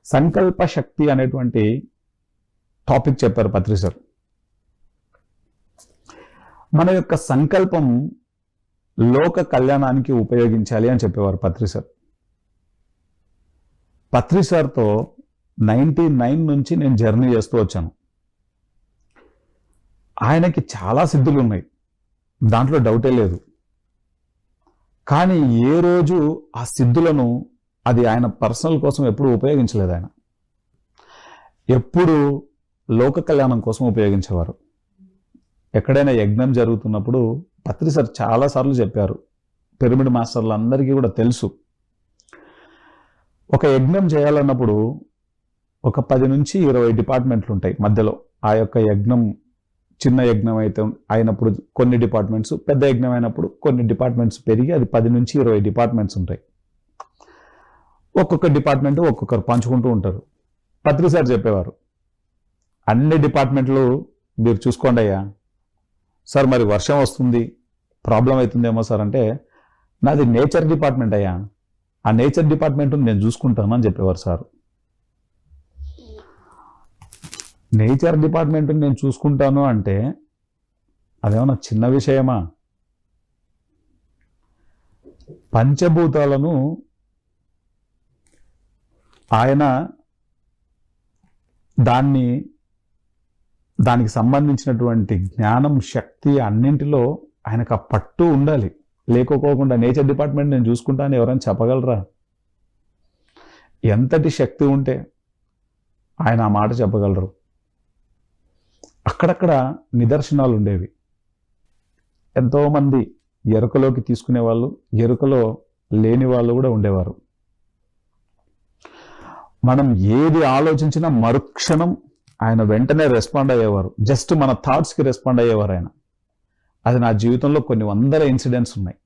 సంకల్ప శక్తి అనేటువంటి టాపిక్ చెప్పారు పత్రి సార్. మన యొక్క సంకల్పం లోక కళ్యాణానికి ఉపయోగించాలి అని చెప్పేవారు పత్రి సార్. పత్రి సార్తో 99 నుంచి నేను జర్నీ చేస్తూ వచ్చాను. ఆయనకి చాలా సిద్ధులు ఉన్నాయి, దాంట్లో డౌటే లేదు. కానీ ఏ రోజు ఆ సిద్ధులను అది ఆయన పర్సనల్ కోసం ఎప్పుడు ఉపయోగించలేదు. ఆయన ఎప్పుడు లోక కళ్యాణం కోసం ఉపయోగించేవారు. ఎక్కడైనా యజ్ఞం జరుగుతున్నప్పుడు పత్రి సార్ చాలాసార్లు చెప్పారు, పిరమిడ్ మాస్టర్లు అందరికీ కూడా తెలుసు. ఒక యజ్ఞం చేయాలన్నప్పుడు ఒక 10 నుంచి 20 డిపార్ట్మెంట్లు ఉంటాయి మధ్యలో. ఆ యొక్క యజ్ఞం చిన్న యజ్ఞం అయితే అయినప్పుడు కొన్ని డిపార్ట్మెంట్స్, పెద్ద యజ్ఞం అయినప్పుడు కొన్ని డిపార్ట్మెంట్స్ పెరిగి అది 10 నుంచి 20 డిపార్ట్మెంట్స్ ఉంటాయి. ఒక్కొక్క డిపార్ట్మెంట్ ఒక్కొక్కరు పంచుకుంటూ ఉంటారు. పత్రి సార్ చెప్పేవారు, అన్ని డిపార్ట్మెంట్లు మీరు చూసుకోండి అయ్యా. సార్ మరి వర్షం వస్తుంది, ప్రాబ్లం అవుతుందేమో సార్ అంటే, నాది నేచర్ డిపార్ట్మెంట్ అయ్యా, ఆ నేచర్ డిపార్ట్మెంట్ నేను చూసుకుంటాను అని చెప్పేవారు సార్. నేచర్ డిపార్ట్మెంట్ నేను చూసుకుంటాను అంటే అదేమన్నా చిన్న విషయమా? పంచభూతాలను ఆయన దానికి సంబంధించినటువంటి జ్ఞానం, శక్తి అన్నింటిలో ఆయనకు ఆ పట్టు ఉండాలి. లేకపోకుండా నేచర్ డిపార్ట్మెంట్ నేను చూసుకుంటాను ఎవరైనా చెప్పగలరా? ఎంతటి శక్తి ఉంటే ఆయన ఆ మాట చెప్పగలరు? అక్కడక్కడ నిదర్శనాలు ఉండేవి. ఎంతోమంది ఎరుకలోకి తీసుకునే వాళ్ళు, ఎరుకలో లేని వాళ్ళు కూడా ఉండేవారు. మనం ఏది ఆలోచించినా మరుక్షణం ఆయన వెంటనే రెస్పాండ్ అయ్యేవారు. జస్ట్ మన థాట్స్కి రెస్పాండ్ అయ్యేవారు ఆయన. అది నా జీవితంలో కొన్ని 100 ఇన్సిడెంట్స్ ఉన్నాయి.